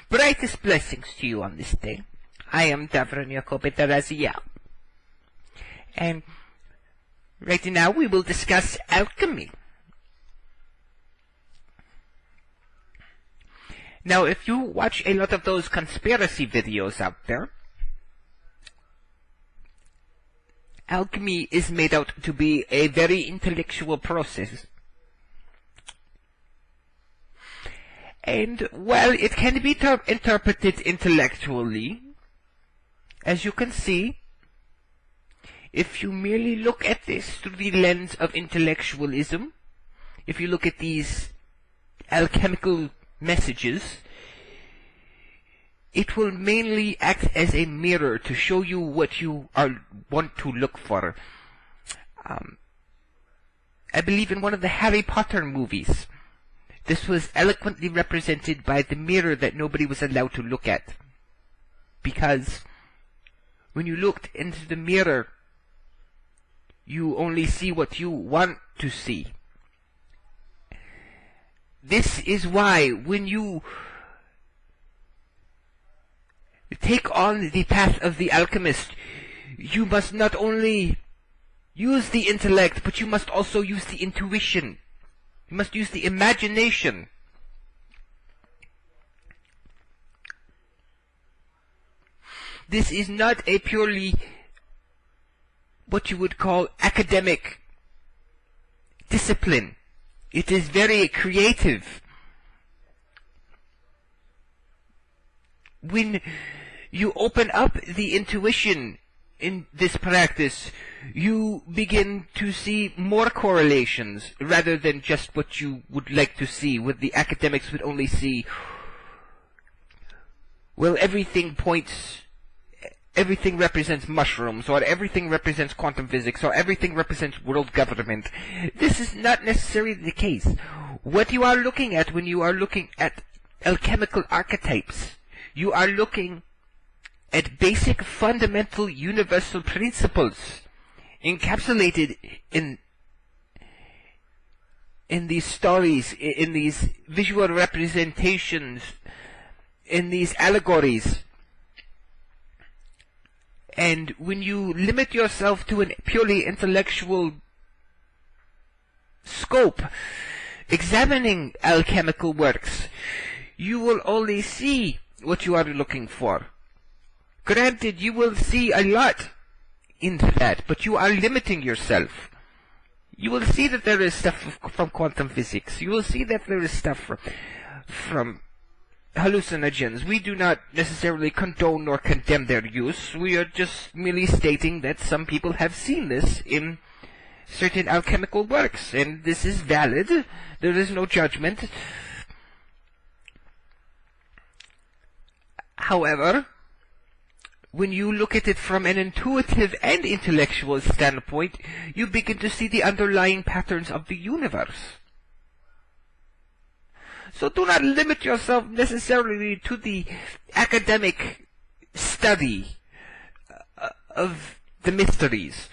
Brightest blessings to you on this day. I am Davrine, your co-Razia. And right now we will discuss alchemy. Now, if you watch a lot of those conspiracy videos out there, alchemy is made out to be a very intellectual process. And while it can be interpreted intellectually, as you can see, if you merely look at this through the lens of intellectualism, if you look at these alchemical messages, it will mainly act as a mirror to show you what you want to look for. I believe in one of the Harry Potter movies, this was eloquently represented by the mirror that nobody was allowed to look at. Because when you looked into the mirror, you only see what you want to see. This is why when you take on the path of the alchemist, you must not only use the intellect, but you must also use the intuition. You must use the imagination. This is not a purely what you would call academic discipline. It is very creative. When you open up the intuition in this practice, you begin to see more correlations rather than just what you would like to see, what the academics would only see. Well, everything represents mushrooms, or everything represents quantum physics, or everything represents world government. This is not necessarily the case. What you are looking at when you are looking at alchemical archetypes, you are looking at basic fundamental universal principles encapsulated in these stories, in these visual representations, in these allegories. And when you limit yourself to a purely intellectual scope, examining alchemical works, you will only see what you are looking for. Granted, you will see a lot into that, but you are limiting yourself. You will see that there is stuff from quantum physics. You will see that there is stuff from hallucinogens. We do not necessarily condone nor condemn their use. We are just merely stating that some people have seen this in certain alchemical works, and this is valid. There is no judgment. However, when you look at it from an intuitive and intellectual standpoint, you begin to see the underlying patterns of the universe. So do not limit yourself necessarily to the academic study of the mysteries.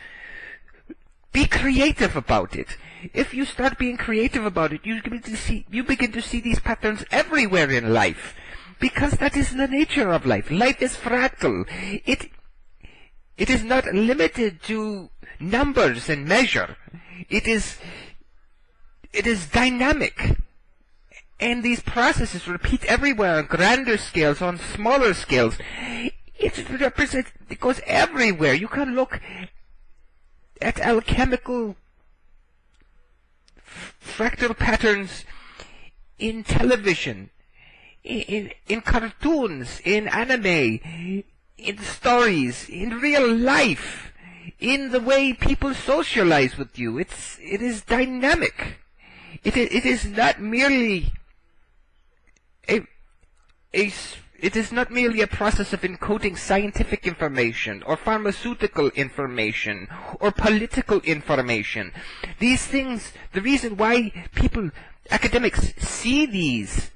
Be creative about it. If you start being creative about it, you begin to see these patterns everywhere in life. Because that is the nature of life. Life is fractal. It is not limited to numbers and measure. It is dynamic. And these processes repeat everywhere on grander scales, on smaller scales. It goes everywhere. You can look at alchemical fractal patterns in television, in cartoons, in anime, in stories, in real life, in the way people socialize with you. It is dynamic. It is not merely it is not merely a process of encoding scientific information or pharmaceutical information or political information. These things, the reason why academics see these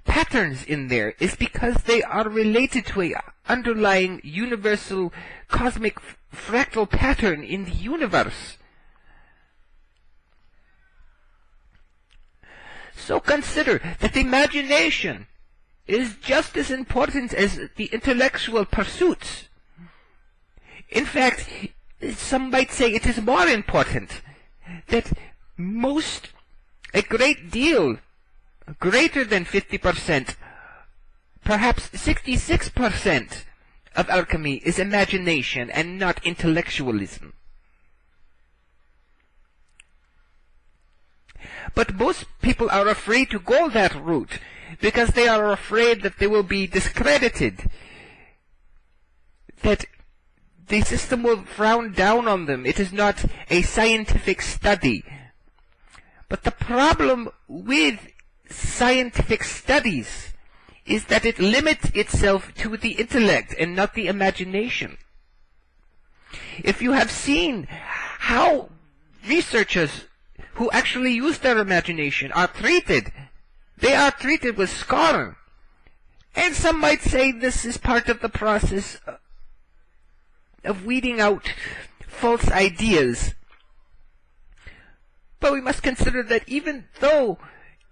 patterns in there is because they are related to a underlying universal cosmic fractal pattern in the universe. So consider that imagination is just as important as the intellectual pursuits. In fact, some might say it is more important that a great deal, greater than 50%, perhaps 66% of alchemy is imagination and not intellectualism. But most people are afraid to go that route because they are afraid that they will be discredited, that the system will frown down on them. It is not a scientific study. But the problem with scientific studies is that it limits itself to the intellect and not the imagination. If you have seen how researchers who actually use their imagination are treated, they are treated with scorn. And some might say this is part of the process of weeding out false ideas. But we must consider that even though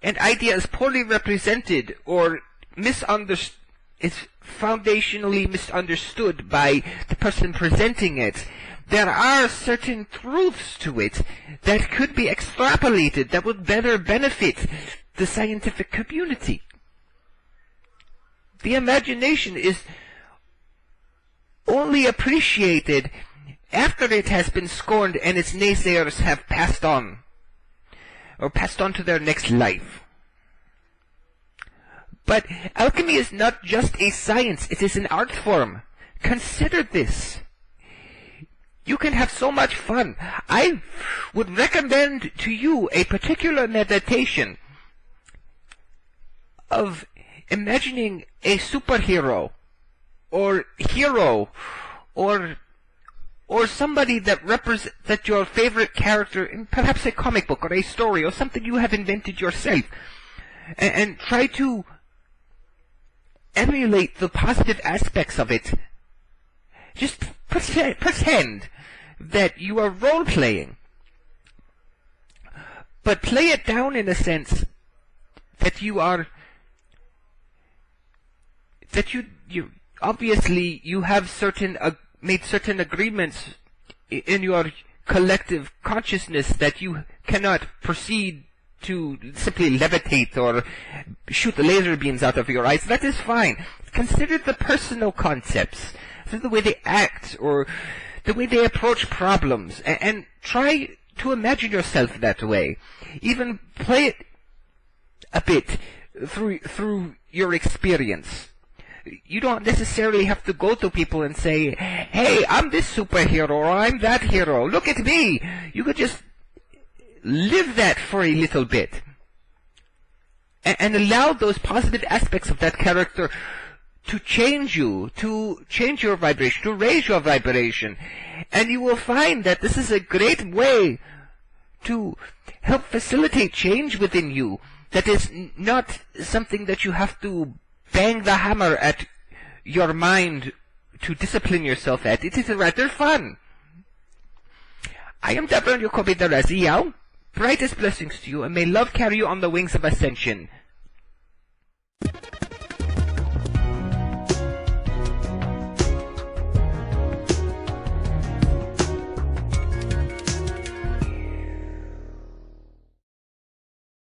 an idea is poorly represented or is foundationally misunderstood by the person presenting it, there are certain truths to it that could be extrapolated that would better benefit the scientific community. The imagination is only appreciated after it has been scorned and its naysayers have passed on to their next life. But alchemy is not just a science, it is an art form. Consider this. You can have so much fun. I would recommend to you a particular meditation of imagining a superhero or hero or somebody that your favorite character in perhaps a comic book or a story or something you have invented yourself, and try to emulate the positive aspects of it. Just pretend that you are role-playing, but play it down in a sense that you obviously you have made certain agreements in your collective consciousness that you cannot proceed to simply levitate or shoot the laser beams out of your eyes. That is fine. Consider the personal concepts, the way they act or the way they approach problems, and try to imagine yourself that way. Even play it a bit through your experience. You don't necessarily have to go to people and say, hey, I'm this superhero or I'm that hero. Look at me. You could just live that for a little bit and allow those positive aspects of that character to change you, to change your vibration, to raise your vibration. And you will find that this is a great way to help facilitate change within you. That is not something that you have to bang the hammer at your mind to discipline yourself at. It is rather fun. I am Davrine, your Kobe. Brightest blessings to you, and may love carry you on the wings of ascension.